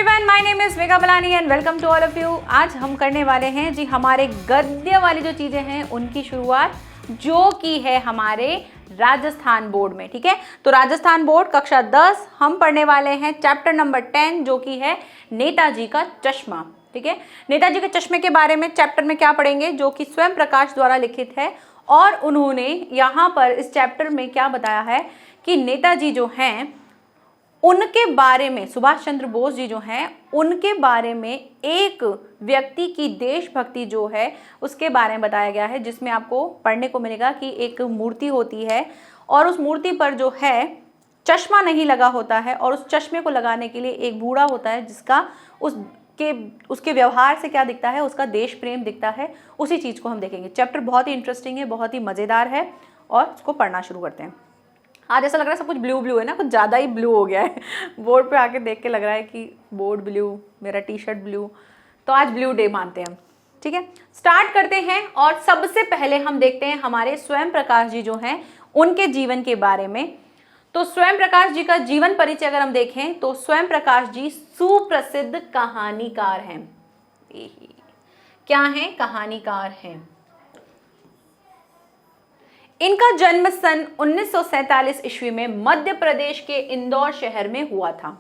Everyone, my name is Megha Balani and welcome to all of you. आज हम करने वाले हैं जी हमारे गद्य वाली जो चीजें हैं उनकी शुरुआत, जो की है हमारे राजस्थान बोर्ड में। ठीक है, तो राजस्थान बोर्ड कक्षा 10 हम पढ़ने वाले हैं चैप्टर नंबर 10 जो की है नेताजी का चश्मा। ठीक है, नेताजी के चश्मे के बारे में चैप्टर में क्या पढ़ेंगे, जो कि स्वयं प्रकाश द्वारा लिखित है और उन्होंने यहाँ पर इस चैप्टर में क्या बताया है कि नेताजी जो हैं उनके बारे में, सुभाष चंद्र बोस जी जो हैं उनके बारे में एक व्यक्ति की देशभक्ति जो है उसके बारे में बताया गया है, जिसमें आपको पढ़ने को मिलेगा कि एक मूर्ति होती है और उस मूर्ति पर जो है चश्मा नहीं लगा होता है और उस चश्मे को लगाने के लिए एक बूढ़ा होता है जिसका उसके व्यवहार से क्या दिखता है, उसका देश प्रेम दिखता है। उसी चीज़ को हम देखेंगे। चैप्टर बहुत ही इंटरेस्टिंग है, बहुत ही मज़ेदार है और उसको पढ़ना शुरू करते हैं। आज ऐसा लग रहा है सब कुछ ब्लू ब्लू है ना, कुछ ज़्यादा ही ब्लू हो गया है। बोर्ड पे आके देख के लग रहा है कि बोर्ड ब्लू, मेरा टी शर्ट ब्लू, तो आज ब्लू डे मानते हैं हम। ठीक है, स्टार्ट करते हैं और सबसे पहले हम देखते हैं हमारे स्वयं प्रकाश जी जो हैं उनके जीवन के बारे में। तो स्वयं प्रकाश जी का जीवन परिचय अगर हम देखें तो स्वयं प्रकाश जी सुप्रसिद्ध कहानीकार हैं। क्या हैं? कहानीकार हैं। इनका जन्म सन 1947 ईस्वी में मध्य प्रदेश के इंदौर शहर में हुआ था।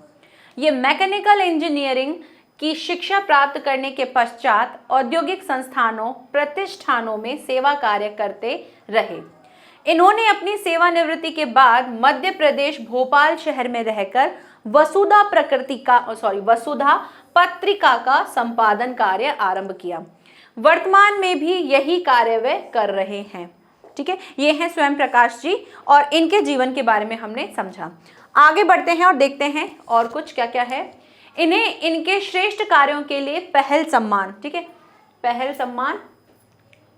ये मैकेनिकल इंजीनियरिंग की शिक्षा प्राप्त करने के पश्चात औद्योगिक संस्थानों प्रतिष्ठानों में सेवा कार्य करते रहे। इन्होंने अपनी सेवानिवृत्ति के बाद मध्य प्रदेश भोपाल शहर में रहकर वसुधा पत्रिका का संपादन कार्य आरंभ किया। वर्तमान में भी यही कार्य वे कर रहे हैं। ठीक है, ये हैं स्वयं प्रकाश जी और इनके जीवन के बारे में हमने समझा। आगे बढ़ते हैं और देखते हैं और कुछ क्या क्या है। इन्हें इनके श्रेष्ठ कार्यों के लिए पहल सम्मान, ठीक है, पहल सम्मान,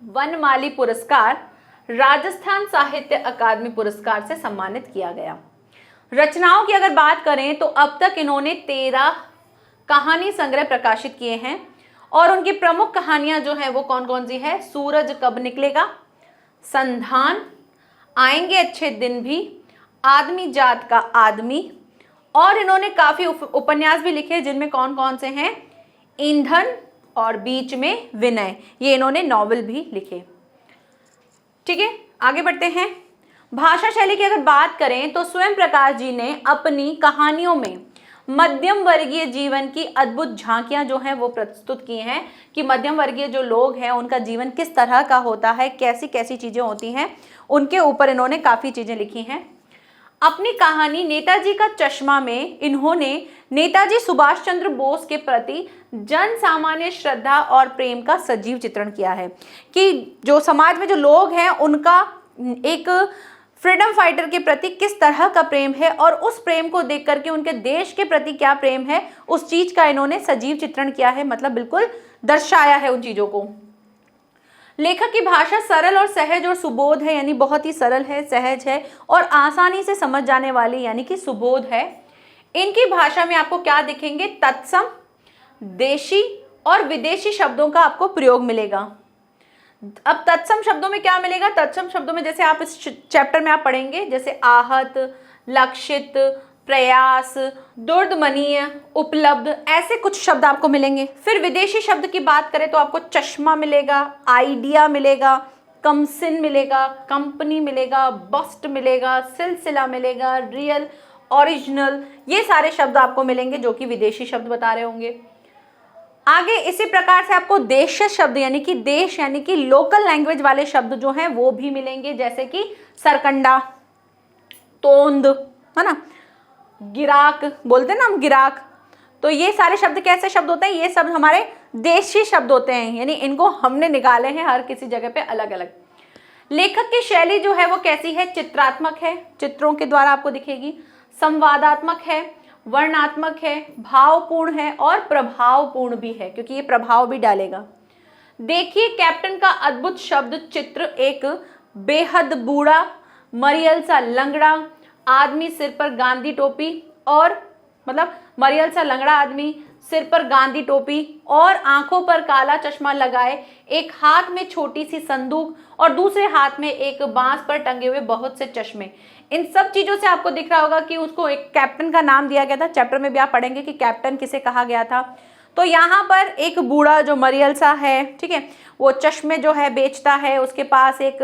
वनमाली पुरस्कार, राजस्थान साहित्य अकादमी पुरस्कार से सम्मानित किया गया। रचनाओं की अगर बात करें तो अब तक इन्होंने 13 कहानी संग्रह प्रकाशित किए हैं और उनकी प्रमुख कहानियां जो हैं वो कौन कौन सी है? सूरज कब निकलेगा, संधान, आएंगे अच्छे दिन भी, आदमी जात का आदमी, और इन्होंने काफी उपन्यास भी लिखे जिनमें कौन कौन से हैं? ईंधन और बीच में विनय, ये इन्होंने नॉवेल भी लिखे। ठीक है, आगे बढ़ते हैं। भाषा शैली की अगर बात करें तो स्वयं प्रकाश जी ने अपनी कहानियों में मध्यम वर्गीय जीवन की अद्भुत झांकियां जो हैं वो प्रस्तुत की हैं कि मध्यम वर्गीय जो लोग हैं उनका जीवन किस तरह का होता है, कैसी कैसी चीजें होती हैं, उनके ऊपर इन्होंने काफी चीजें लिखी हैं। अपनी कहानी नेताजी का चश्मा में इन्होंने नेताजी सुभाष चंद्र बोस के प्रति जन सामान्य श्रद्धा और प्रेम का सजीव चित्रण किया है कि जो समाज में जो लोग हैं उनका एक फ्रीडम फाइटर के प्रति किस तरह का प्रेम है और उस प्रेम को देख करके उनके देश के प्रति क्या प्रेम है, उस चीज का इन्होंने सजीव चित्रण किया है, मतलब बिल्कुल दर्शाया है उन चीजों को। लेखक की भाषा सरल और सहज और सुबोध है, यानी बहुत ही सरल है, सहज है और आसानी से समझ जाने वाली, यानी कि सुबोध है। इनकी भाषा में आपको क्या दिखेंगे? तत्सम, देशी और विदेशी शब्दों का आपको प्रयोग मिलेगा। अब तत्सम शब्दों में क्या मिलेगा? तत्सम शब्दों में जैसे आप इस चैप्टर में आप पढ़ेंगे जैसे आहत, लक्षित, प्रयास, दुर्दमनीय, उपलब्ध, ऐसे कुछ शब्द आपको मिलेंगे। फिर विदेशी शब्द की बात करें तो आपको चश्मा मिलेगा, आइडिया मिलेगा, कमसिन मिलेगा, कंपनी मिलेगा, बस्ट मिलेगा, सिलसिला मिलेगा, रियल, ओरिजिनल, ये सारे शब्द आपको मिलेंगे जो कि विदेशी शब्द बता रहे होंगे। आगे इसी प्रकार से आपको देश शब्द यानी कि देश यानी कि लोकल लैंग्वेज वाले शब्द जो हैं वो भी मिलेंगे, जैसे कि सरकंडा, तोंद, है ना, गिराक बोलते हैं ना हम, गिराक। तो ये सारे शब्द कैसे शब्द होते हैं? ये सब हमारे देशी शब्द होते हैं, यानी इनको हमने निकाले हैं हर किसी जगह पे अलग अलग। लेखक की शैली जो है वो कैसी है? चित्रात्मक है, चित्रों के द्वारा आपको दिखेगी, संवादात्मक है, वर्णात्मक है, भावपूर्ण है और प्रभावपूर्ण भी है, क्योंकि ये प्रभाव भी डालेगा। देखिए कैप्टन का अद्भुत शब्द चित्र, एक बेहद बूढ़ा मरियल सा लंगड़ा आदमी सिर पर गांधी टोपी, और मतलब मरियल सा लंगड़ा आदमी सिर पर गांधी टोपी और आंखों पर काला चश्मा लगाए, एक हाथ में छोटी सी संदूक और दूसरे हाथ में एक बांस पर टंगे हुए बहुत से चश्मे। इन सब चीजों से आपको दिख रहा होगा कि उसको एक कैप्टन का नाम दिया गया था। चैप्टर में भी आप पढ़ेंगे कि कैप्टन किसे कहा गया था। तो यहाँ पर एक बूढ़ा जो मरियल सा है, ठीक है, वो चश्मे जो है बेचता है, उसके पास एक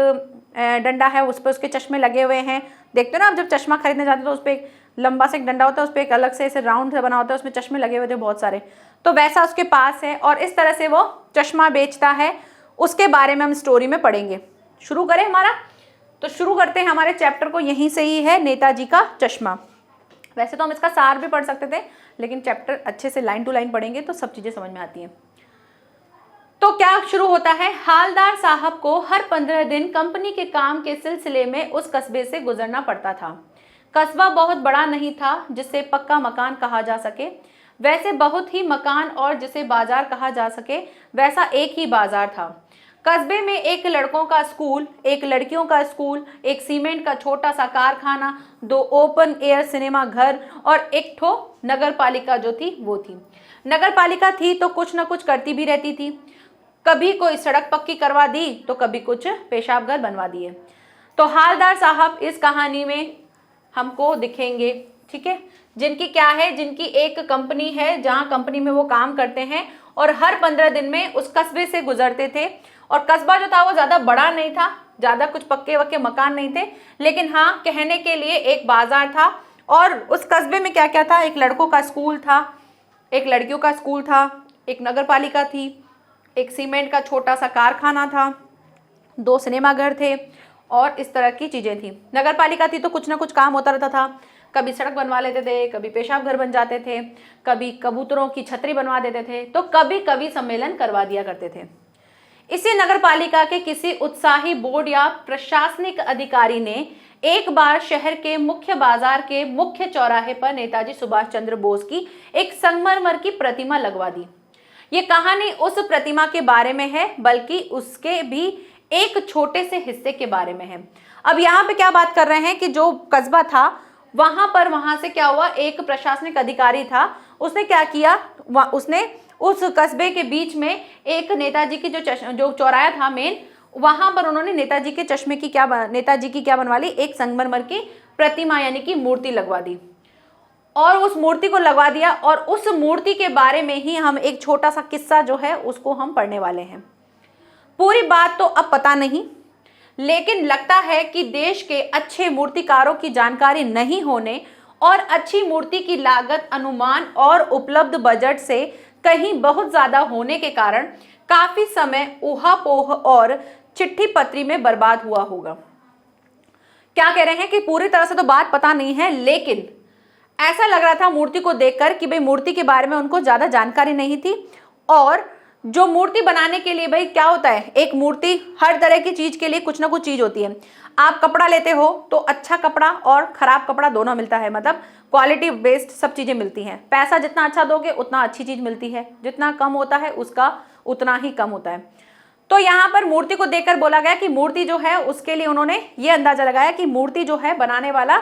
डंडा है, उस पर उसके चश्मे लगे हुए हैं। देखते हो ना आप जब चश्मा खरीदने जाते हो तो उस पर एक लंबा सा एक डंडा होता है, उस पर एक अलग से ऐसे राउंड से बना होता है, उसमें चश्मे लगे हुए थे बहुत सारे, तो वैसा उसके पास है और इस तरह से वो चश्मा बेचता है। उसके बारे में हम स्टोरी में पढ़ेंगे। शुरू करें हमारा, तो शुरू करते हैं हमारे चैप्टर को, यहीं से ही है नेताजी का चश्मा। वैसे तो हम इसका सार भी पढ़ सकते थे, लेकिन चैप्टर अच्छे से लाइन टू लाइन पढ़ेंगे तो सब चीजें समझ में आती हैं। तो क्या शुरू होता है, हालदार साहब को हर 15 दिन कंपनी के काम के सिलसिले में उस कस्बे से गुजरना पड़ता था। कस्बा बहुत बड़ा नहीं था जिसे पक्का मकान कहा जा सके, वैसे बहुत ही मकान, और जिसे बाजार कहा जा सके वैसा एक ही बाजार था। कस्बे में एक लड़कों का स्कूल, एक लड़कियों का स्कूल, एक सीमेंट का छोटा सा कारखाना, 2 ओपन एयर सिनेमा घर और एक ठो नगर पालिका जो थी वो थी। नगर पालिका थी तो कुछ न कुछ करती भी रहती थी, कभी कोई सड़क पक्की करवा दी तो कभी कुछ पेशाब घर बनवा दिए। तो हालदार साहब इस कहानी में हमको दिखेंगे, ठीक है, जिनकी क्या है, जिनकी एक कंपनी है जहां कंपनी में वो काम करते हैं और हर 15 दिन में उस कस्बे से गुजरते थे। और कस्बा जो था वो ज़्यादा बड़ा नहीं था, ज़्यादा कुछ पक्के वक्के मकान नहीं थे, लेकिन हाँ कहने के लिए एक बाजार था। और उस कस्बे में क्या क्या था, एक लड़कों का स्कूल था, एक लड़कियों का स्कूल था, एक नगर पालिका थी, एक सीमेंट का छोटा सा कारखाना था, 2 सिनेमा घर थे और इस तरह की चीज़ें थी। नगर पालिका थी तो कुछ ना कुछ काम होता रहता था, कभी सड़क बनवा लेते थे, कभी पेशाब घर बन जाते थे, कभी कबूतरों की छतरी बनवा देते थे, तो कभी कभी सम्मेलन करवा दिया करते थे। इसी नगर पालिका के किसी उत्साही बोर्ड या प्रशासनिक अधिकारी ने एक बार शहर के मुख्य बाजार के मुख्य चौराहे पर नेताजी सुभाष चंद्र बोस की एक संगमरमर की प्रतिमा लगवा दी। ये कहानी उस प्रतिमा के बारे में है, बल्कि उसके भी एक छोटे से हिस्से के बारे में है। अब यहाँ पे क्या बात कर रहे हैं कि जो कस्बा था वहां से क्या हुआ, एक प्रशासनिक अधिकारी था, उसने क्या किया, उसने उस कस्बे के बीच में एक नेताजी की जो चौराहा था मेन, वहां पर उन्होंने नेताजी के चश्मे की नेताजी की क्या बनवा ली, एक संगमरमर की प्रतिमा यानी कि मूर्ति लगवा दी। और उस मूर्ति को लगवा दिया और उस मूर्ति के बारे में ही हम एक छोटा सा किस्सा जो है उसको हम पढ़ने वाले हैं। पूरी बात तो अब पता नहीं, लेकिन लगता है कि देश के अच्छे मूर्तिकारों की जानकारी नहीं होने और अच्छी मूर्ति की लागत अनुमान और उपलब्ध बजट से कहीं बहुत ज्यादा होने के कारण काफी समय ऊहापोह और चिट्ठी पत्री में बर्बाद हुआ होगा। क्या कह रहे हैं कि पूरी तरह से तो बात पता नहीं है, लेकिन ऐसा लग रहा था मूर्ति को देखकर कि भाई मूर्ति के बारे में उनको ज्यादा जानकारी नहीं थी। और जो मूर्ति बनाने के लिए भाई क्या होता है, एक मूर्ति हर तरह की चीज के लिए कुछ ना कुछ चीज होती है। आप कपड़ा लेते हो तो अच्छा कपड़ा और खराब कपड़ा दोनों मिलता है, मतलब क्वालिटी बेस्ड सब चीजें मिलती हैं। पैसा जितना अच्छा दोगे उतना अच्छी चीज मिलती है, जितना कम होता है उसका उतना ही कम होता है। तो यहाँ पर मूर्ति को देखकर बोला गया कि मूर्ति जो है उसके लिए उन्होंने ये अंदाजा लगाया कि मूर्ति जो है बनाने वाला,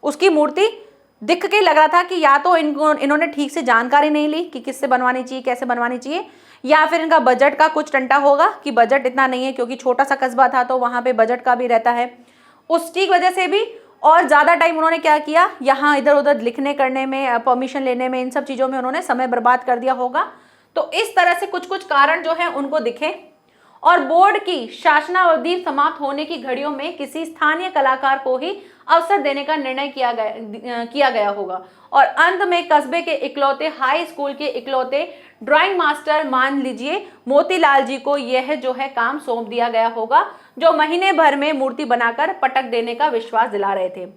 उसकी मूर्ति दिख के लग रहा था कि या तो इन्होंने ठीक से जानकारी नहीं ली कि किससे बनवानी चाहिए, कैसे बनवानी चाहिए, या फिर इनका बजट का कुछ टंटा होगा कि बजट इतना नहीं है, क्योंकि छोटा सा कस्बा था तो वहाँ पे बजट का भी रहता है, उसकी वजह से भी। और ज़्यादा टाइम उन्होंने क्या किया, यहाँ इधर उधर लिखने करने में, परमिशन लेने में, इन सब चीज़ों में उन्होंने समय बर्बाद कर दिया होगा। तो इस तरह से कुछ कुछ कारण जो है उनको दिखे। और बोर्ड की शासनावधि समाप्त होने की घड़ियों में किसी स्थानीय कलाकार को ही अवसर देने का निर्णय किया गया होगा। और अंत में कस्बे के इकलौते हाई स्कूल के इकलौते ड्राइंग मास्टर मान लीजिए मोतीलाल जी को यह जो है काम सौंप दिया गया होगा, जो महीने भर में मूर्ति बनाकर पटक देने का विश्वास दिला रहे थे।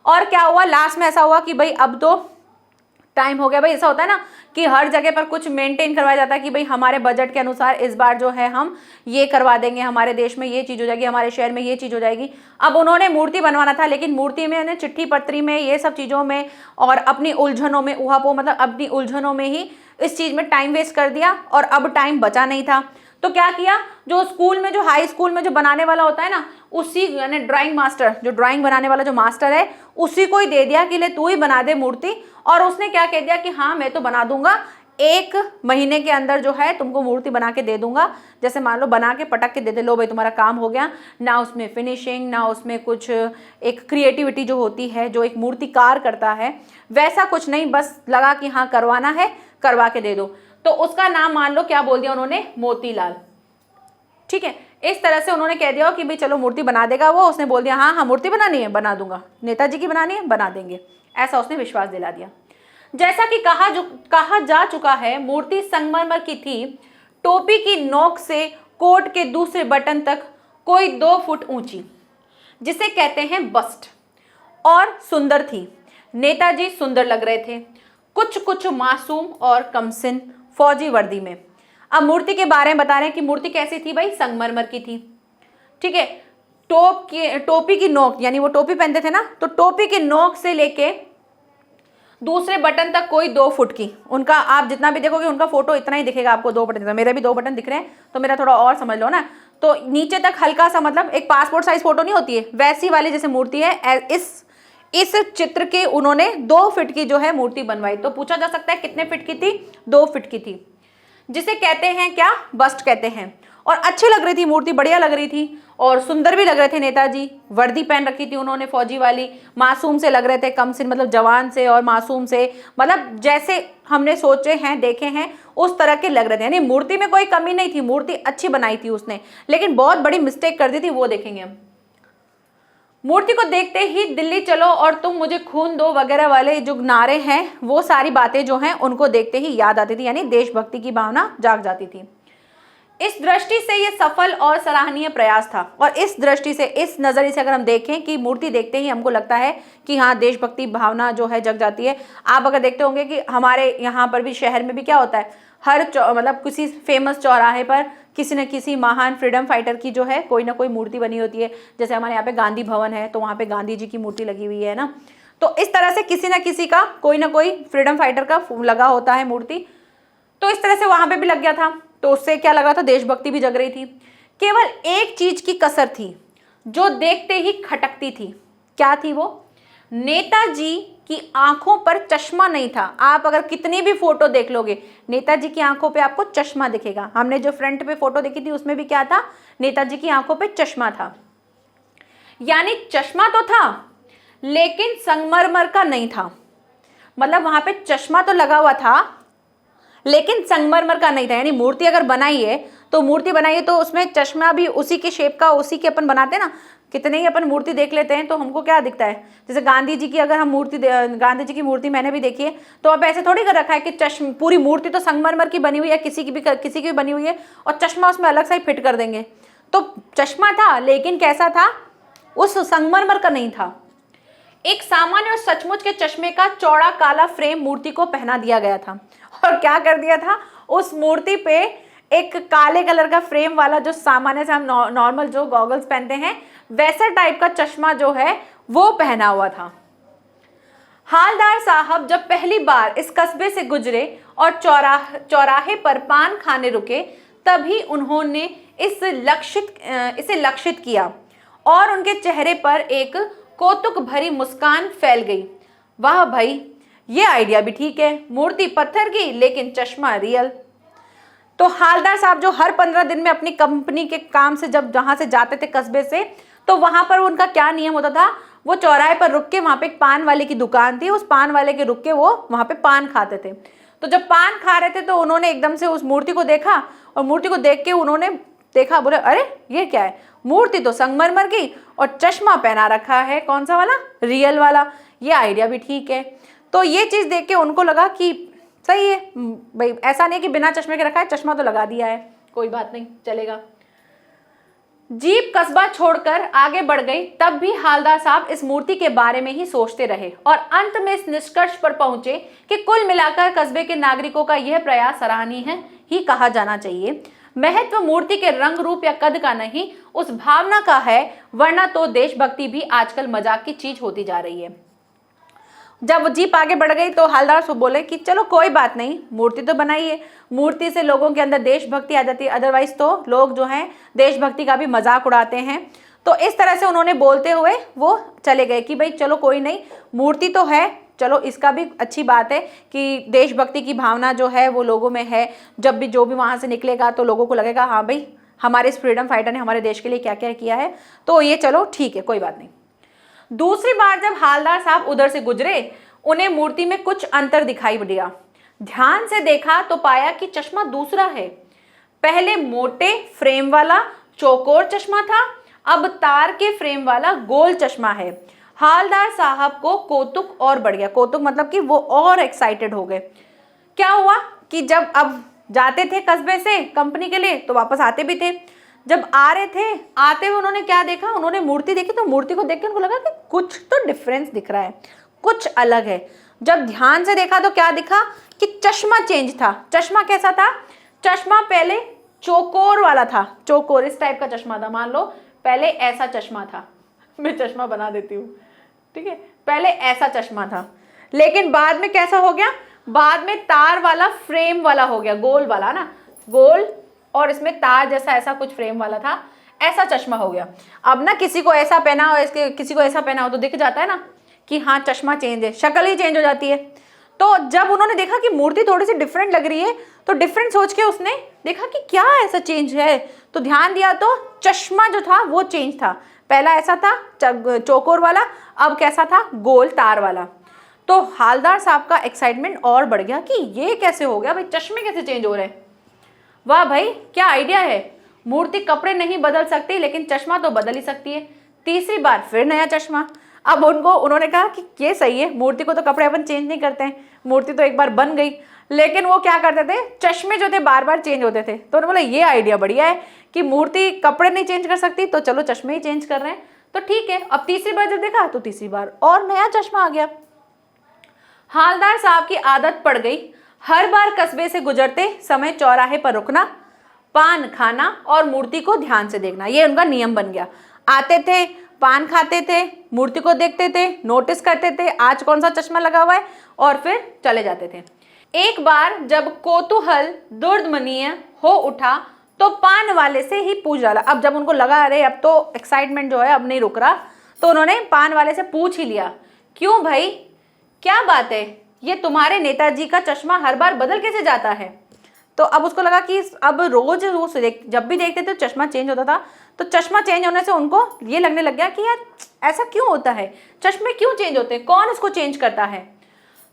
और क्या हुआ, लास्ट में ऐसा हुआ कि भाई अब तो टाइम हो गया। भाई ऐसा होता है ना कि हर जगह पर कुछ मेंटेन करवाया जाता है कि भाई हमारे बजट के अनुसार इस बार जो है हम ये करवा देंगे, हमारे देश में ये चीज़ हो जाएगी, हमारे शहर में ये चीज़ हो जाएगी। अब उन्होंने मूर्ति बनवाना था, लेकिन मूर्ति में उन्हें चिट्ठी पत्री में ये सब चीज़ों में और अपनी उलझनों में, ऊहापोह मतलब अपनी उलझनों में ही इस चीज़ में टाइम वेस्ट कर दिया और अब टाइम बचा नहीं था। तो क्या किया, जो स्कूल में, जो हाई स्कूल में जो बनाने वाला होता है ना, उसी यानी ड्राइंग मास्टर, जो ड्राइंग बनाने वाला जो मास्टर है, उसी को ही दे दिया कि ले तू ही बना दे मूर्ति। और उसने क्या कह दिया कि हाँ मैं तो बना दूंगा, 1 महीने के अंदर जो है तुमको मूर्ति बना के दे दूंगा। जैसे मान लो बना के पटक के दे दे, लो भाई तुम्हारा काम हो गया। ना उसमें फिनिशिंग, ना उसमें कुछ एक क्रिएटिविटी जो होती है, जो एक मूर्तिकार करता है, वैसा कुछ नहीं, बस लगा कि हाँ करवाना है, करवा के दे दो। तो उसका नाम मान लो क्या बोल दिया उन्होंने, मोतीलाल। ठीक है, इस तरह से उन्होंने कह दिया कि भाई चलो मूर्ति बना देगा वो। उसने बोल दिया हाँ हाँ मूर्ति बनानी है, बना दूंगा, नेताजी की बनानी है, बना देंगे, ऐसा उसने विश्वास दिला दिया। जैसा कि कहा जा चुका है, मूर्ति संगमरमर की थी। टोपी की नोक से कोट के दूसरे बटन तक कोई 2 फुट ऊंची, जिसे कहते हैं बस्ट, और सुंदर थी। नेताजी सुंदर लग रहे थे, कुछ मासूम और कमसिन फौजी वर्दी में। अब मूर्ति के बारे में बता रहे हैं कि मूर्ति कैसी थी भाई, संगमरमर की थी। ठीक है, टोपी की नोक, यानी वो टोपी पहनते थे ना, तो टोपी की नोक से लेके दूसरे बटन तक कोई 2 फुट की, उनका आप जितना भी देखोगे उनका फोटो इतना ही दिखेगा आपको, 2 बटन। मेरे भी 2 बटन दिख रहे हैं, तो मेरा थोड़ा और समझ लो ना। तो नीचे तक हल्का सा, मतलब एक पासपोर्ट साइज फोटो नहीं होती है, वैसी वाली जैसे मूर्ति है। इस चित्र के उन्होंने 2 फीट की जो है मूर्ति बनवाई। तो पूछा जा सकता है कितने फीट की थी, 2 फीट की थी, जिसे कहते हैं क्या, बस्ट कहते हैं। और अच्छी लग रही थी मूर्ति, बढ़िया लग रही थी, और सुंदर भी लग रहे थे नेताजी। वर्दी पहन रखी थी उन्होंने फौजी वाली, मासूम से लग रहे थे, कम से मतलब जवान से और मासूम से, मतलब जैसे हमने सोचे हैं, देखे हैं, उस तरह के लग रहे थे। यानी मूर्ति में कोई कमी नहीं थी, मूर्ति अच्छी बनाई थी उसने, लेकिन बहुत बड़ी मिस्टेक कर दी थी, वो देखेंगे हम। मूर्ति को देखते ही दिल्ली चलो और तुम मुझे खून दो वगैरह वाले जो नारे हैं, वो सारी बातें जो हैं उनको देखते ही याद आती थी, यानी देशभक्ति की भावना जाग जाती थी। इस दृष्टि से ये सफल और सराहनीय प्रयास था। और इस दृष्टि से, इस नज़रिए से अगर हम देखें कि मूर्ति देखते ही हमको लगता है कि हाँ देशभक्ति भावना जो है जग जाती है। आप अगर देखते होंगे कि हमारे यहाँ पर भी, शहर में भी क्या होता है, हर मतलब किसी फेमस चौराहे पर किसी न किसी महान फ्रीडम फाइटर की जो है कोई ना कोई मूर्ति बनी होती है। जैसे हमारे यहाँ पे गांधी भवन है, तो वहाँ पे गांधी जी की मूर्ति लगी हुई है ना। तो इस तरह से किसी न किसी का, कोई ना कोई फ्रीडम फाइटर का लगा होता है मूर्ति। तो इस तरह से वहाँ पे भी लग गया था। तो उससे क्या लग रहा था, देशभक्ति भी जग रही थी। केवल एक चीज की कसर थी जो देखते ही खटकती थी। क्या थी वो? नेताजी की आंखों पर चश्मा नहीं था। आप अगर कितनी भी फोटो देख लोगे, नेताजी की आंखों पे आपको चश्मा दिखेगा। हमने जो फ्रंट पे फोटो देखी थी उसमें भी क्या था, नेताजी की आंखों पे चश्मा था। यानी चश्मा तो था लेकिन संगमरमर का नहीं था। मतलब वहां पे चश्मा तो लगा हुआ था लेकिन संगमरमर का नहीं था। यानी मूर्ति अगर बनाई है तो मूर्ति बनाई है तो उसमें चश्मा भी उसी के शेप का, उसी के अपन बनाते हैं ना। कितने ही अपन मूर्ति देख लेते हैं तो हमको क्या दिखता है, जैसे गांधी जी की अगर हम मूर्ति, गांधी जी की मूर्ति मैंने भी देखी है, तो अब ऐसे थोड़ी कर रखा है कि पूरी मूर्ति तो संगमरमर की बनी हुई है, किसी की भी बनी हुई है, और चश्मा उसमें अलग सा ही फिट कर देंगे। तो चश्मा था लेकिन कैसा था, उस संगमरमर का नहीं था। एक सामान्य और सचमुच के चश्मे का चौड़ा काला फ्रेम मूर्ति को पहना दिया गया था। और क्या कर दिया था, उस मूर्ति पे एक काले कलर का फ्रेम वाला, जो सामान्य से हम नॉर्मल जो गॉगल्स पहनते हैं वैसा टाइप का चश्मा जो है वो पहना हुआ था। हालदार साहब जब पहली बार इस कस्बे से गुजरे और चौराहे पर पान खाने रुके, तभी उन्होंने इसे लक्षित किया और उनके चेहरे पर एक कौतुक भरी मुस्कान फैल गई। वाह भाई, ये आइडिया भी ठीक है, मूर्ति पत्थर की लेकिन चश्मा रियल। तो हालदार साहब जो हर 15 दिन में अपनी कंपनी के काम से जब जहां से जाते थे कस्बे से, तो वहां पर उनका क्या नियम होता था, वो चौराहे पर रुक के, वहां पे एक पान वाले की दुकान थी, उस पान वाले के रुक के वो वहां पे पान खाते थे। तो जब पान खा रहे थे तो उन्होंने एकदम से उस मूर्ति को देखा, और मूर्ति को देख के उन्होंने देखा, बोले अरे ये क्या है, मूर्ति तो संगमरमर की और चश्मा पहना रखा है, कौन सा वाला, रियल वाला। ये आइडिया भी ठीक है। तो ये चीज देख के उनको लगा कि सही है भाई, ऐसा नहीं कि बिना चश्मे के रखा है, चश्मा तो लगा दिया है, कोई बात नहीं, चलेगा। जीप कस्बा छोड़कर आगे बढ़ गई, तब भी हालदार साहब इस मूर्ति के बारे में ही सोचते रहे और अंत में इस निष्कर्ष पर पहुंचे कि कुल मिलाकर कस्बे के नागरिकों का यह प्रयास सराहनीय है ही कहा जाना चाहिए। महत्व मूर्ति के रंग रूप या कद का नहीं, उस भावना का है, वरना तो देशभक्ति भी आजकल मजाक की चीज होती जा रही है। जब जीप आगे बढ़ गई तो हालदार से बोले कि चलो कोई बात नहीं, मूर्ति तो बनाई है, मूर्ति से लोगों के अंदर देशभक्ति आ जाती है, अदरवाइज तो लोग जो हैं देशभक्ति का भी मजाक उड़ाते हैं। तो इस तरह से उन्होंने बोलते हुए वो चले गए कि भाई चलो कोई नहीं, मूर्ति तो है, चलो इसका भी अच्छी बात है कि देशभक्ति की भावना जो है वो लोगों में है। जब भी जो भी वहाँ से निकलेगा तो लोगों को लगेगा हाँ भाई हमारे इस फ्रीडम फाइटर ने हमारे देश के लिए क्या क्या किया है, तो ये चलो ठीक है, कोई बात नहीं। दूसरी बार जब हालदार साहब उधर से गुजरे, उन्हें मूर्ति में कुछ अंतर दिखाई दिया। ध्यान से देखा तो पाया कि चश्मा दूसरा है। पहले मोटे फ्रेम वाला चौकोर चश्मा था, अब तार के फ्रेम वाला गोल चश्मा है। हालदार साहब को कौतुक और बढ़ गया। कौतुक मतलब कि वो और एक्साइटेड हो गए। क्या हुआ कि जब अब जाते थे कस्बे से कंपनी के लिए तो वापस आते भी थे। जब आ रहे थे, आते हुए उन्होंने क्या देखा, उन्होंने मूर्ति देखी, तो मूर्ति को देख के उनको लगा कि कुछ तो डिफरेंस दिख रहा है, कुछ अलग है। जब ध्यान से देखा तो क्या दिखा कि चश्मा चेंज था। चश्मा कैसा था? चश्मा पहले चौकोर वाला था, चौकोर इस टाइप का चश्मा था। मान लो पहले ऐसा चश्मा था, मैं चश्मा बना देती हूँ, ठीक है, पहले ऐसा चश्मा था, लेकिन बाद में कैसा हो गया, बाद में तार वाला फ्रेम वाला हो गया, गोल वाला ना, गोल और इसमें तार जैसा ऐसा कुछ फ्रेम वाला था, ऐसा चश्मा हो गया। अब ना किसी को ऐसा पहना हो, इसके किसी को ऐसा पहना हो तो दिख जाता है ना कि हाँ चश्मा चेंज है, शक्ल ही चेंज हो जाती है। तो जब उन्होंने देखा कि मूर्ति थोड़ी सी डिफरेंट लग रही है तो डिफरेंट सोच के उसने देखा कि क्या ऐसा चेंज है, तो ध्यान दिया तो चश्मा जो था वो चेंज था। पहला ऐसा था चौकोर वाला, अब कैसा था, गोल तार वाला। तो हालदार साहब का एक्साइटमेंट और बढ़ गया कि ये कैसे हो गया भाई, चश्मे कैसे चेंज हो रहे हैं, वाह भाई क्या आइडिया है। मूर्ति कपड़े नहीं बदल सकती लेकिन चश्मा तो बदल ही सकती है। तीसरी बार फिर नया चश्मा। अब उन्होंने कहा कि ये सही है, मूर्ति को तो कपड़े अपन चेंज नहीं करते हैं, मूर्ति तो एक बार बन गई, लेकिन वो क्या करते थे, चश्मे जो थे बार बार चेंज होते थे। तो उन्होंने बोला ये आइडिया बढ़िया है कि मूर्ति कपड़े नहीं चेंज कर सकती तो चलो चश्मे ही चेंज कर रहे हैं, तो ठीक है। अब तीसरी बार जब देखा तो तीसरी बार और नया चश्मा आ गया। हालदार साहब की आदत पड़ गई हर बार कस्बे से गुजरते समय चौराहे पर रुकना, पान खाना और मूर्ति को ध्यान से देखना, ये उनका नियम बन गया। आते थे, पान खाते थे, मूर्ति को देखते थे, नोटिस करते थे आज कौन सा चश्मा लगा हुआ है और फिर चले जाते थे। एक बार जब कौतूहल दुर्दमनीय हो उठा तो पान वाले से ही पूछ डाला। अब जब उनको लगा अरे अब तो एक्साइटमेंट जो है अब नहीं रुक रहा, तो उन्होंने पान वाले से पूछ ही लिया, क्यों भाई क्या बात है, ये तुम्हारे नेताजी का चश्मा हर बार बदल कैसे जाता है। तो अब उसको लगा कि अब रोज वो जब भी देखते थे तो चश्मा चेंज होता था, तो चश्मा चेंज होने से उनको ये लगने लग गया कि यार ऐसा क्यों होता है, चश्मे क्यों चेंज होते हैं, कौन इसको चेंज करता है।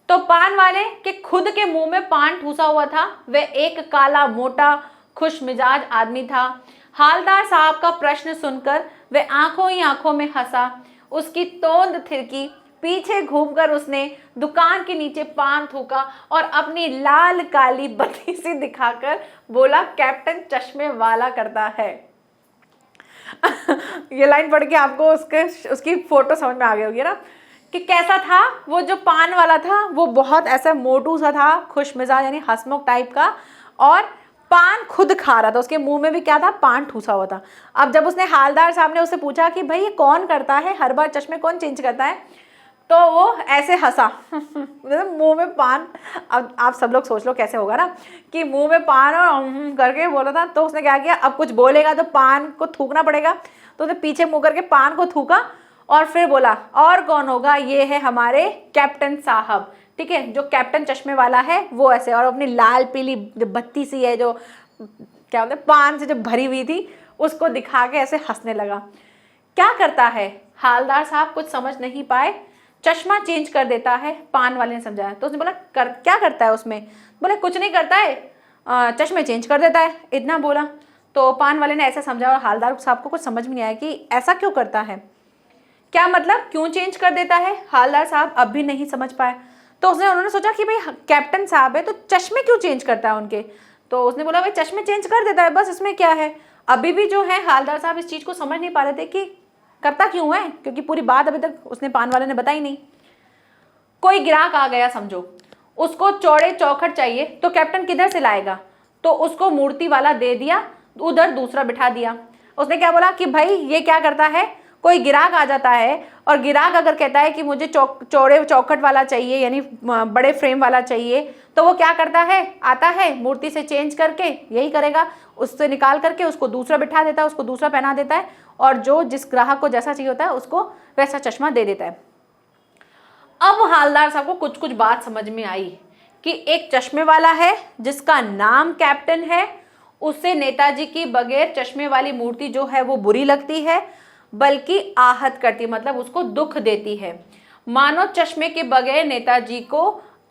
तो पान वाले के खुद के मुंह में पान ठूसा हुआ था, वह एक काला मोटा खुश मिजाज आदमी था। हालदार साहब का प्रश्न सुनकर वह आंखों ही आंखों में हंसा, उसकी तोंद थिरकी, पीछे घूमकर उसने दुकान के नीचे पान थूका और अपनी लाल काली बत्ती सी दिखाकर बोला, कैप्टन चश्मे वाला करता है। ये लाइन पढ़ के आपको उसकी फोटो समझ में आ गई होगी ना कि कैसा था वो जो पान वाला था, वो बहुत ऐसा मोटू सा था, खुश मिजाज यानी हंसमुख टाइप का, और पान खुद खा रहा था, उसके मुंह में भी क्या था, पान ठूसा हुआ था। अब जब उसने हालदार साहब ने उससे पूछा कि भाई ये कौन करता है, हर बार चश्मे कौन चेंज करता है, तो वो ऐसे हंसा मुंह में पान। अब आप सब लोग सोच लो कैसे होगा ना कि मुंह में पान और करके बोला था, तो उसने क्या किया, अब कुछ बोलेगा तो पान को थूकना पड़ेगा, तो उसने पीछे मुंह करके पान को थूका और फिर बोला, और कौन होगा, ये है हमारे कैप्टन साहब, ठीक है, जो कैप्टन चश्मे वाला है वो ऐसे, और अपनी लाल पीली जो बत्ती सी है जो क्या बोलते पान से जो भरी हुई थी उसको दिखा के ऐसे हंसने लगा। क्या करता है हालदार साहब कुछ समझ नहीं पाए, चश्मा चेंज कर देता है, पान वाले ने समझाया। तो उसने बोला क्या करता है उसमें, बोले कुछ नहीं करता है, चश्मे चेंज कर देता है, इतना बोला। तो पान वाले ने ऐसा समझा और हालदार साहब को कुछ समझ में नहीं आया कि ऐसा क्यों करता है, क्या मतलब क्यों चेंज कर देता है। हालदार साहब अब भी नहीं समझ पाए, तो उन्होंने सोचा कि भाई कैप्टन साहब है तो चश्मे क्यों चेंज करता है उनके। तो उसने बोला भाई चश्मे चेंज कर देता है, बस इसमें क्या है। अभी भी जो है हालदार साहब इस चीज़ को समझ नहीं पा रहे थे कि करता क्यों है, क्योंकि पूरी बात अभी तक उसने पान वाले ने बताई नहीं। कोई ग्राहक आ गया समझो, उसको चौड़े चौखट चाहिए, तो कैप्टन किधर से लाएगा, तो उसको मूर्ति वाला दे दिया, उधर दूसरा बिठा दिया। उसने क्या बोला कि भाई ये क्या करता है, कोई ग्राहक आ जाता है और ग्राहक अगर कहता है कि मुझे चौड़े चौखट वाला चाहिए यानी बड़े फ्रेम वाला चाहिए, तो वो क्या करता है, आता है मूर्ति से चेंज करके यही करेगा, उससे निकाल करके उसको दूसरा बिठा देता है, उसको दूसरा पहना देता है, और जो जिस ग्राहक को जैसा चाहिए होता है उसको वैसा चश्मा दे देता है। अब हालदार साहब को कुछ कुछ बात समझ में आई कि एक चश्मे वाला है जिसका नाम कैप्टन है, उसे नेताजी की बगैर चश्मे वाली मूर्ति जो है वो बुरी लगती है, बल्कि आहत करती, मतलब उसको दुख देती है, मानो चश्मे के बगैर नेताजी को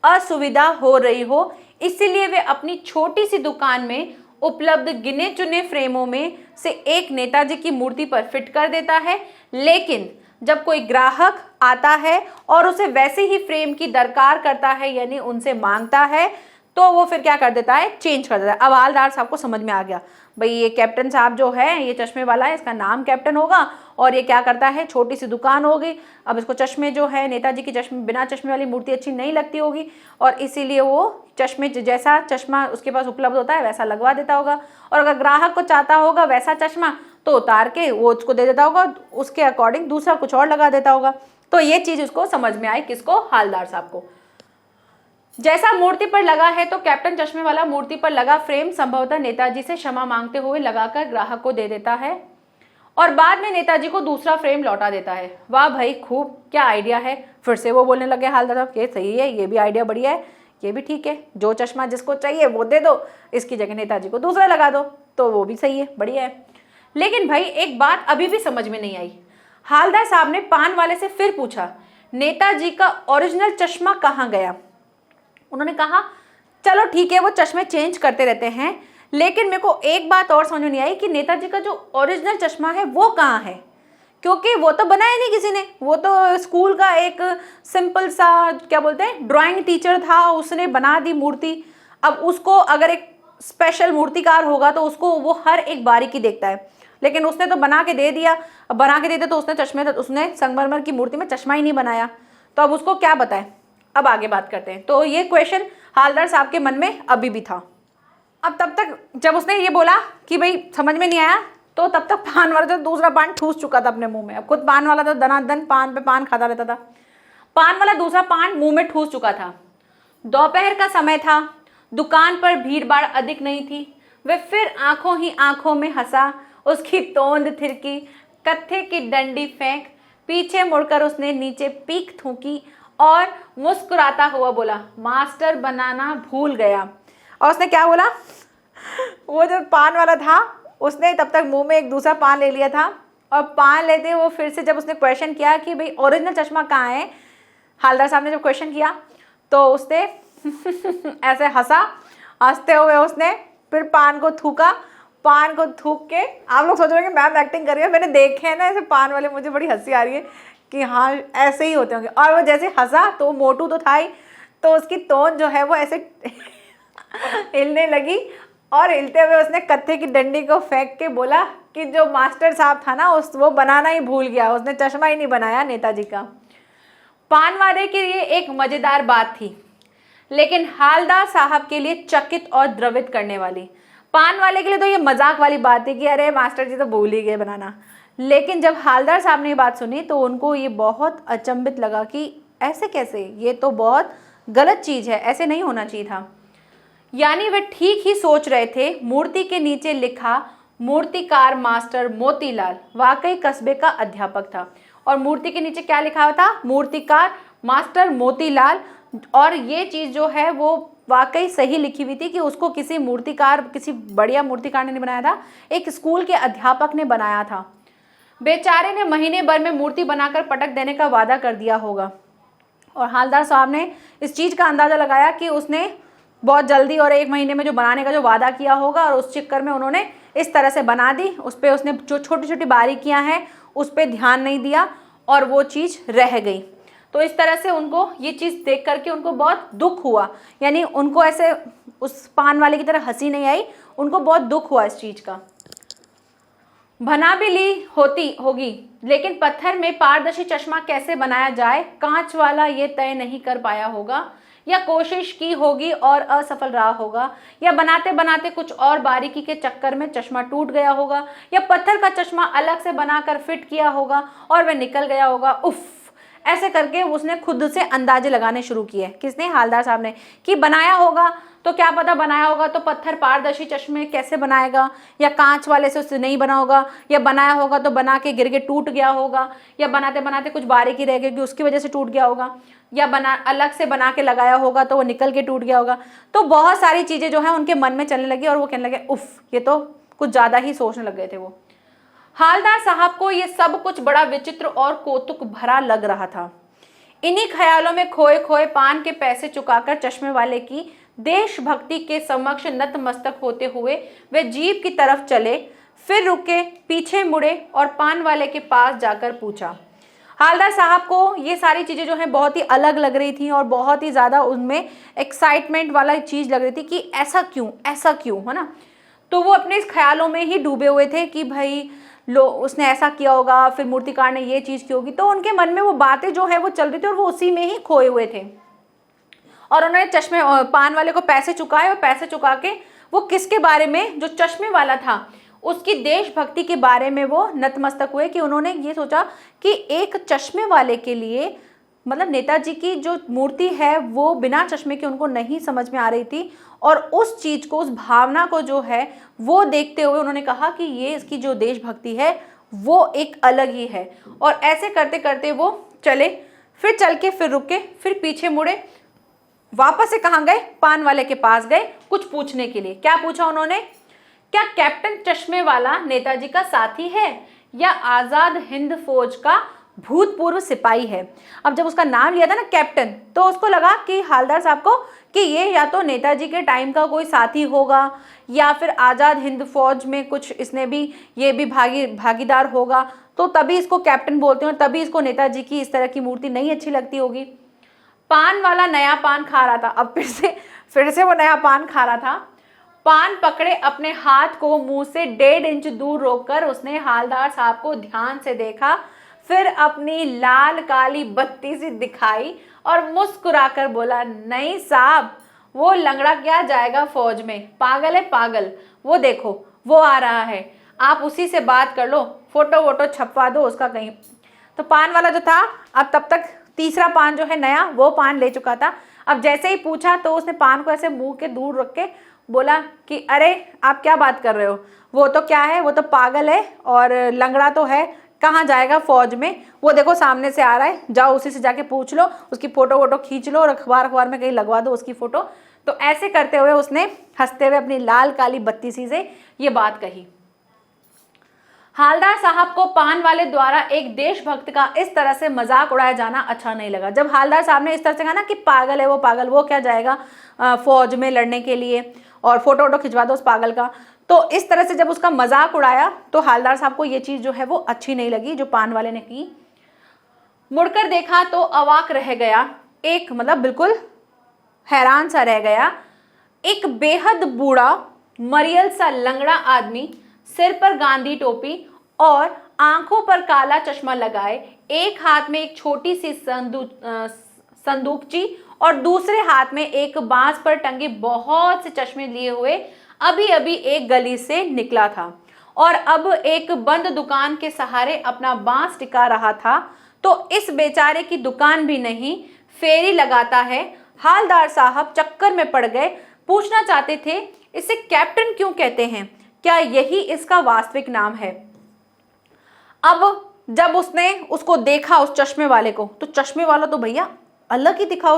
असुविधा हो रही हो। इसीलिए वे अपनी छोटी सी दुकान में उपलब्ध गिने चुने फ्रेमों में से एक नेताजी की मूर्ति पर फिट कर देता है। लेकिन जब कोई ग्राहक आता है और उसे वैसे ही फ्रेम की दरकार करता है, यानी उनसे मांगता है, तो वो फिर क्या कर देता है, चेंज कर देता है। अब हालदार साहब को समझ में आ गया, भाई ये कैप्टन साहब जो है, ये चश्मे वाला है, इसका नाम कैप्टन होगा और ये क्या करता है, छोटी सी दुकान होगी। अब इसको चश्मे जो है, नेताजी की चश्मे, बिना चश्मे वाली मूर्ति अच्छी नहीं लगती होगी और इसीलिए वो चश्मे, जैसा चश्मा उसके पास उपलब्ध होता है वैसा लगवा देता होगा। और अगर ग्राहक को चाहता होगा वैसा चश्मा, तो उतार के वो उसको दे देता होगा, उसके अकॉर्डिंग दूसरा कुछ और लगा देता होगा। तो ये चीज उसको समझ में आई, किसको, हालदार साहब को। जैसा मूर्ति पर लगा है तो कैप्टन चश्मे वाला मूर्ति पर लगा फ्रेम संभवतः नेताजी से क्षमा मांगते हुए लगाकर ग्राहक को दे देता है और बाद में नेताजी को दूसरा फ्रेम लौटा देता है। वाह भाई, खूब, क्या आइडिया है। फिर से वो बोलने लगे हालदार साहब, ये सही है, ये भी आइडिया बढ़िया है, ये भी ठीक है, जो चश्मा जिसको चाहिए वो दे दो, इसकी जगह नेताजी को दूसरा लगा दो, तो वो भी सही है, बढ़िया है। लेकिन भाई एक बात अभी भी समझ में नहीं आई। हालदार साहब ने पान वाले से फिर पूछा, नेताजी का ओरिजिनल चश्मा कहाँ गया। उन्होंने कहा, चलो ठीक है, वो चश्मे चेंज करते रहते हैं, लेकिन मेरे को एक बात और समझ में नहीं आई कि नेताजी का जो ओरिजिनल चश्मा है वो कहाँ है, क्योंकि वो तो बनाया नहीं किसी ने, वो तो स्कूल का एक सिंपल सा, क्या बोलते हैं, ड्राइंग टीचर था, उसने बना दी मूर्ति। अब उसको अगर एक स्पेशल मूर्तिकार होगा तो उसको वो हर एक बारीकी देखता है, लेकिन उसने तो बना के दे दिया। अब बना के दे दिया तो उसने संगमरमर की मूर्ति में चश्मा ही नहीं बनाया, तो अब उसको क्या बताए। अब आगे बात करते हैं। तो ये क्वेश्चन हालदार साहब के मन में अभी भी था। अब तब तक जब उसने ये बोला कि भाई समझ में नहीं आया, तो तब तक पान वाला जो दूसरा पान ठूस चुका था अपने मुंह में। अब खुद पान वाला तो दनादन पान पे पान खाता रहता था, पान वाला दूसरा पान मुंह में ठूस चुका था। दोपहर का समय था, दुकान पर भीड़ भाड़ अधिक नहीं थी। वह फिर आंखों ही आंखों में हंसा, उसकी तोंद थिरकी, कत्थे की डंडी फेंक, पीछे मुड़कर उसने नीचे पीक थूकी और मुस्कुराता हुआ बोला, मास्टर बनाना भूल गया। और उसने क्या बोला, वो जो पान वाला था उसने तब तक मुंह में एक दूसरा पान ले लिया था, और पान लेते वो फिर से जब उसने क्वेश्चन किया कि भाई ओरिजिनल चश्मा कहाँ है, हालदार साहब ने जब क्वेश्चन किया तो उसने ऐसे हंसा, हंसते हुए उसने फिर पान को थूका। पान को थूक के, आप लोग सोच रहे हैं कि मैम एक्टिंग कर रही है, मैंने देखे हैं ना ऐसे पान वाले, मुझे बड़ी हंसी आ रही है कि हाँ ऐसे ही होते होंगे। और वो जैसे हंसा तो मोटू तो था ही, तो उसकी तोन जो है वो ऐसे हिलने लगी, और हिलते हुए उसने कत्थे की डंडी को फेंक के बोला कि जो मास्टर साहब था ना वो बनाना ही भूल गया, उसने चश्मा ही नहीं बनाया नेताजी का। पान वाले के लिए एक मजेदार बात थी, लेकिन हालदार साहब के लिए चकित और द्रवित करने वाली। पान वाले के लिए तो ये मजाक वाली बात थी कि अरे मास्टर जी तो भूल ही गए बनाना, लेकिन जब हालदार साहब ने ये बात सुनी तो उनको ये बहुत अचंभित लगा कि ऐसे कैसे, ये तो बहुत गलत चीज़ है, ऐसे नहीं होना चाहिए था। यानी वे ठीक ही सोच रहे थे। मूर्ति के नीचे लिखा मूर्तिकार मास्टर मोतीलाल वाकई कस्बे का अध्यापक था, और मूर्ति के नीचे क्या लिखा हुआ था, मूर्तिकार मास्टर मोतीलाल। और ये चीज़ जो है वो वाकई सही लिखी हुई थी कि उसको किसी मूर्तिकार, किसी बढ़िया मूर्तिकार ने नहीं बनाया था, एक स्कूल के अध्यापक ने बनाया था। बेचारे ने महीने भर में मूर्ति बनाकर पटक देने का वादा कर दिया होगा, और हालदार साहब ने इस चीज़ का अंदाज़ा लगाया कि उसने बहुत जल्दी और एक महीने में जो बनाने का जो वादा किया होगा, और उस चक्कर में उन्होंने इस तरह से बना दी। उस पर उसने जो छोटी छोटी बारीकियां हैं उस पर ध्यान नहीं दिया और वो चीज़ रह गई। तो इस तरह से उनको ये चीज़ देख करके उनको बहुत दुख हुआ, यानी उनको ऐसे उस पान वाले की तरह हंसी नहीं आई, उनको बहुत दुख हुआ इस चीज़ का। बना भी ली होगी, लेकिन पत्थर में पारदर्शी चश्मा कैसे बनाया जाए, कांच वाला ये तय नहीं कर पाया होगा, या कोशिश की होगी और असफल रहा होगा, या बनाते बनाते कुछ और बारीकी के चक्कर में चश्मा टूट गया होगा, या पत्थर का चश्मा अलग से बनाकर फिट किया होगा और वह निकल गया होगा। उफ, ऐसे करके उसने खुद से अंदाजे लगाने शुरू किए। किसने? हालदार साहब ने, कि बनाया होगा तो क्या पता, बनाया होगा तो पत्थर पारदर्शी चश्मे कैसे बनाएगा, या कांच वाले से उससे नहीं बना होगा, या बनाया होगा तो बना के गिर के टूट गया होगा, या बनाते बनाते कुछ बारीकी रह गई कि उसकी वजह से टूट गया होगा, या बना अलग से बना के लगाया होगा तो वो निकल के टूट गया होगा। तो बहुत सारी चीज़ें जो है उनके मन में चलने लगी और वो कहने लगे उफ, ये तो कुछ ज़्यादा ही सोचने लग गए थे वो। हालदार साहब को ये सब कुछ बड़ा विचित्र और कौतुक भरा लग रहा था। इन्हीं ख्यालों में खोए खोए पान के पैसे चुकाकर चश्मे वाले की देशभक्ति के समक्ष नतमस्तक होते हुए वे जीप की तरफ चले, फिर रुके, पीछे मुड़े और पान वाले के पास जाकर पूछा। हालदार साहब को ये सारी चीज़ें जो हैं बहुत ही अलग लग रही थी और बहुत ही ज़्यादा उनमें एक्साइटमेंट वाला चीज़ लग रही थी कि ऐसा क्यों, है ना। तो वो अपने इस ख्यालों में ही डूबे हुए थे कि भाई उसने ऐसा किया होगा, फिर मूर्तिकार ने ये चीज़ की होगी। तो उनके मन में वो बातें जो है वो चल रही थी और वो उसी में ही खोए हुए थे। और उन्होंने चश्मे पान वाले को पैसे चुकाए और पैसे चुका के वो किसके बारे में, जो चश्मे वाला था उसकी देशभक्ति के बारे में वो नतमस्तक हुए कि उन्होंने ये सोचा कि एक चश्मे वाले के लिए, मतलब नेताजी की जो मूर्ति है वो बिना चश्मे के उनको नहीं समझ में आ रही थी, और उस चीज़ को, उस भावना को जो है वो देखते हुए उन्होंने कहा कि ये इसकी जो देशभक्ति है वो एक अलग ही है। और ऐसे करते करते वो चले, फिर चल के फिर रुके, फिर पीछे मुड़े, वापस से कहाँ गए? पान वाले के पास गए कुछ पूछने के लिए। क्या पूछा उन्होंने? क्या कैप्टन चश्मे वाला नेताजी का साथी है या आज़ाद हिंद फौज का भूतपूर्व सिपाही है? अब जब उसका नाम लिया था ना कैप्टन, तो उसको लगा कि हालदार साहब को कि ये या तो नेताजी के टाइम का कोई साथी होगा या फिर आज़ाद हिंद फौज में कुछ इसने भी, ये भी भागीदार होगा, तो तभी इसको कैप्टन बोलते हैं और तभी इसको नेताजी की इस तरह की मूर्ति नहीं अच्छी लगती होगी। पान वाला नया पान खा रहा था, अब फिर से वो नया पान खा रहा था। पान पकड़े अपने हाथ को मुंह से 1.5 इंच दूर रोककर उसने हालदार साहब को ध्यान से देखा, फिर अपनी लाल काली बत्ती सी दिखाई और मुस्कुराकर बोला, नहीं साहब, वो लंगड़ा क्या जाएगा फौज में, पागल है पागल, वो देखो वो आ रहा है, आप उसी से बात कर लो, फोटो वोटो छपवा दो उसका कहीं। तो पान वाला जो था अब तब तक तीसरा पान जो है नया, वो पान ले चुका था। अब जैसे ही पूछा तो उसने पान को ऐसे मुंह के दूर रख के बोला कि अरे आप क्या बात कर रहे हो, वो तो क्या है, वो तो पागल है और लंगड़ा तो है, कहाँ जाएगा फौज में, वो देखो सामने से आ रहा है, जाओ उसी से जाके पूछ लो, उसकी फ़ोटो वोटो खींच लो और अखबार में कहीं लगवा दो उसकी फ़ोटो। तो ऐसे करते हुए उसने हंसते हुए अपनी लाल काली बत्ती सी से ये बात कही। हालदार साहब को पान वाले द्वारा एक देशभक्त का इस तरह से मजाक उड़ाया जाना अच्छा नहीं लगा। जब हालदार साहब ने इस तरह से कहा ना कि पागल है वो, पागल, वो क्या जाएगा फौज में लड़ने के लिए और फोटो वोटो खिंचवा दो उस पागल का, तो इस तरह से जब उसका मजाक उड़ाया तो हालदार साहब को ये चीज़ जो है वो अच्छी नहीं लगी जो पान वाले ने की। मुड़कर देखा तो अवाक रह गया, एक मतलब बिल्कुल हैरान सा रह गया। एक बेहद बूढ़ा मरियल सा लंगड़ा आदमी, सिर पर गांधी टोपी और आंखों पर काला चश्मा लगाए, एक हाथ में एक छोटी सी संदूकची और दूसरे हाथ में एक बांस पर टंगे बहुत से चश्मे लिए हुए अभी अभी एक गली से निकला था और अब एक बंद दुकान के सहारे अपना बांस टिका रहा था। तो इस बेचारे की दुकान भी नहीं, फेरी लगाता है। हालदार साहब चक्कर में पड़ गए, पूछना चाहते थे इसे कैप्टन क्यों कहते हैं, क्या यही इसका वास्तविक नाम है। अब जब उसने उसको देखा उस चश्मे वाले को, तो चश्मे वाला तो भैया अलग ही दिखा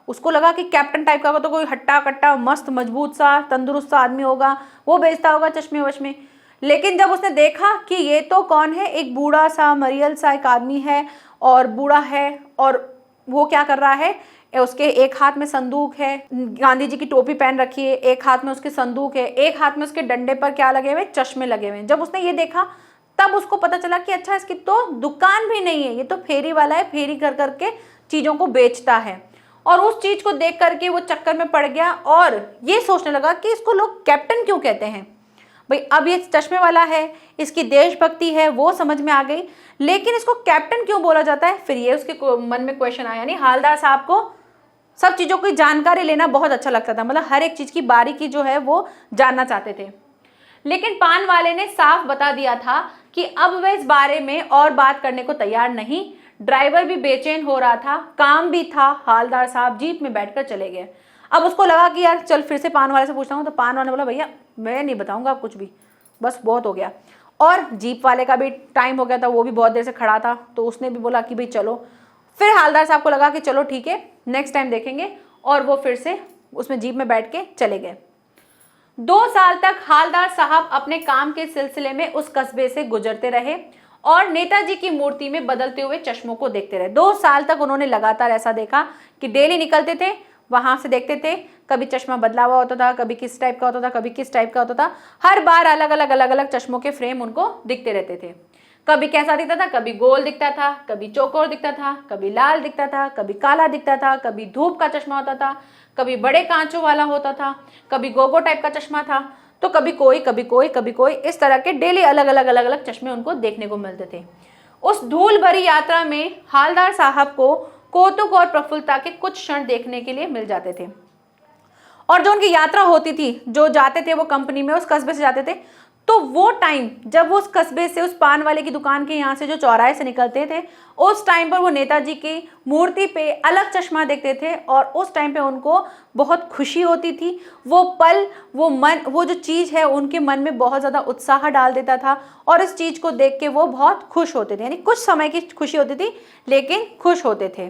उसको लगा कि कैप्टन टाइप का होगा, तो कोई हट्टा कट्टा मस्त मजबूत सा तंदुरुस्त सा आदमी होगा, वो बेचता होगा चश्मे वश्मे। लेकिन जब उसने देखा कि ये तो कौन है, एक बूढ़ा सा मरियल सा एक आदमी है और बूढ़ा है और वो क्या कर रहा है, उसके एक हाथ में संदूक है, गांधी जी की टोपी पहन रखी है, एक हाथ में उसके संदूक है, एक हाथ में उसके डंडे पर क्या लगे हुए, चश्मे लगे हुए। जब उसने ये देखा तब उसको पता चला कि अच्छा इसकी तो दुकान भी नहीं है, ये तो फेरी वाला है, फेरी कर करके चीज़ों को बेचता है। और उस चीज़ को देख करके वो चक्कर में पड़ गया और ये सोचने लगा कि इसको लोग कैप्टन क्यों कहते हैं। भाई अब ये चश्मे वाला है, इसकी देशभक्ति है, वो समझ में आ गई, लेकिन इसको कैप्टन क्यों बोला जाता है, फिर ये उसके मन में क्वेश्चन आया। यानी हालदार साहब को सब चीज़ों की जानकारी लेना बहुत अच्छा लगता था, मतलब हर एक चीज़ की बारीकी जो है वो जानना चाहते थे। लेकिन पान वाले ने साफ बता दिया था कि अब वह इस बारे में और बात करने को तैयार नहीं। ड्राइवर भी बेचैन हो रहा था, काम भी था, हालदार साहब जीप में बैठकर चले गए। अब उसको लगा कि यार चल फिर से पान वाले से पूछता हूँ, तो पान वाले ने बोला भैया मैं नहीं बताऊंगा आप कुछ भी, बस बहुत हो गया। और जीप वाले का भी टाइम हो गया था, वो भी बहुत देर से खड़ा था, तो उसने भी बोला कि भाई चलो। फिर हालदार साहब को लगा कि चलो ठीक है नेक्स्ट टाइम देखेंगे, और वो फिर से उसमें जीप में बैठ के चले गए। 2 साल तक हालदार साहब अपने काम के सिलसिले में उस कस्बे से गुजरते रहे और नेताजी की मूर्ति में बदलते हुए चश्मों को देखते रहे। 2 साल तक उन्होंने लगातार ऐसा देखा कि डेली निकलते थे, वहां से देखते थे, कभी चश्मा बदला हुआ होता था, कभी किस टाइप का होता था, कभी किस टाइप का होता था। हर बार अलग अलग चश्मों के फ्रेम उनको दिखते रहते थे। कभी कैसा दिखता था, कभी गोल दिखता था, कभी चौकोर दिखता था, कभी लाल दिखता था, कभी काला दिखता था, कभी धूप का चश्मा होता था, कभी बड़े कांचों वाला होता था, कभी गोगो टाइप का चश्मा था, तो कभी कोई कभी कोई कभी कोई, इस तरह के डेली अलग अलग चश्मे उनको देखने को मिलते थे। उस धूल भरी यात्रा में हालदार साहब को कौतुक और प्रफुल्लता के कुछ क्षण देखने के लिए मिल जाते थे। और जो उनकी यात्रा होती थी, जो जाते थे वो कंपनी में उस कस्बे से जाते थे, तो वो टाइम जब वो उस कस्बे से, उस पान वाले की दुकान के यहाँ से जो चौराहे से निकलते थे, उस टाइम पर वो नेताजी की मूर्ति पे अलग चश्मा देखते थे और उस टाइम पे उनको बहुत खुशी होती थी। वो पल, वो मन, वो जो चीज़ है उनके मन में बहुत ज़्यादा उत्साह डाल देता था और इस चीज़ को देख के वो बहुत खुश होते थे। यानी कुछ समय की खुशी होती थी लेकिन खुश होते थे।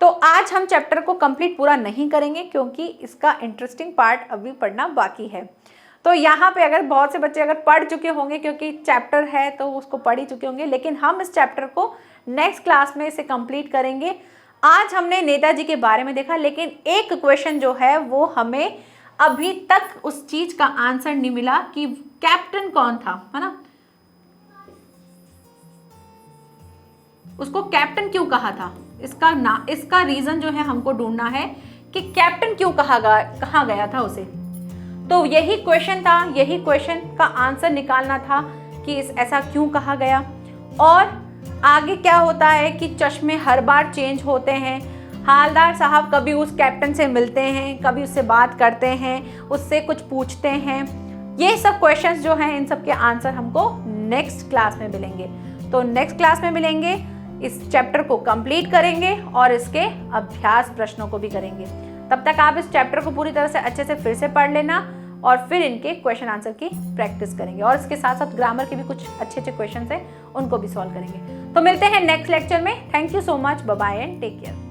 तो आज हम चैप्टर को कंप्लीट पूरा नहीं करेंगे क्योंकि इसका इंटरेस्टिंग पार्ट अभी पढ़ना बाकी है। तो यहाँ पे अगर बहुत से बच्चे अगर पढ़ चुके होंगे, क्योंकि चैप्टर है तो उसको पढ़ ही चुके होंगे, लेकिन हम इस चैप्टर को नेक्स्ट क्लास में इसे कंप्लीट करेंगे। आज हमने नेताजी के बारे में देखा, लेकिन एक क्वेश्चन जो है वो हमें अभी तक उस चीज का आंसर नहीं मिला कि कैप्टन कौन था, है ना। उसको कैप्टन क्यों कहा था, इसका रीजन जो है हमको ढूंढना है कि कैप्टन क्यों कहा गया था उसे। तो यही क्वेश्चन था, यही क्वेश्चन का आंसर निकालना था कि ऐसा क्यों कहा गया। और आगे क्या होता है कि चश्मे हर बार चेंज होते हैं। हालदार साहब कभी उस कैप्टन से मिलते हैं, कभी उससे बात करते हैं, उससे कुछ पूछते हैं। ये सब क्वेश्चंस जो हैं, इन सब के आंसर हमको नेक्स्ट क्लास में मिलेंगे। तो नेक्स्ट क्लास में मिलेंगे, इस चैप्टर को कंप्लीट करेंगे और इसके अभ्यास प्रश्नों को भी करेंगे। तब तक आप इस चैप्टर को पूरी तरह से अच्छे से फिर से पढ़ लेना और फिर इनके क्वेश्चन आंसर की प्रैक्टिस करेंगे और इसके साथ साथ ग्रामर के भी कुछ अच्छे क्वेश्चंस हैं, उनको भी सॉल्व करेंगे। तो मिलते हैं नेक्स्ट लेक्चर में। Thank you so much, bye bye and take care.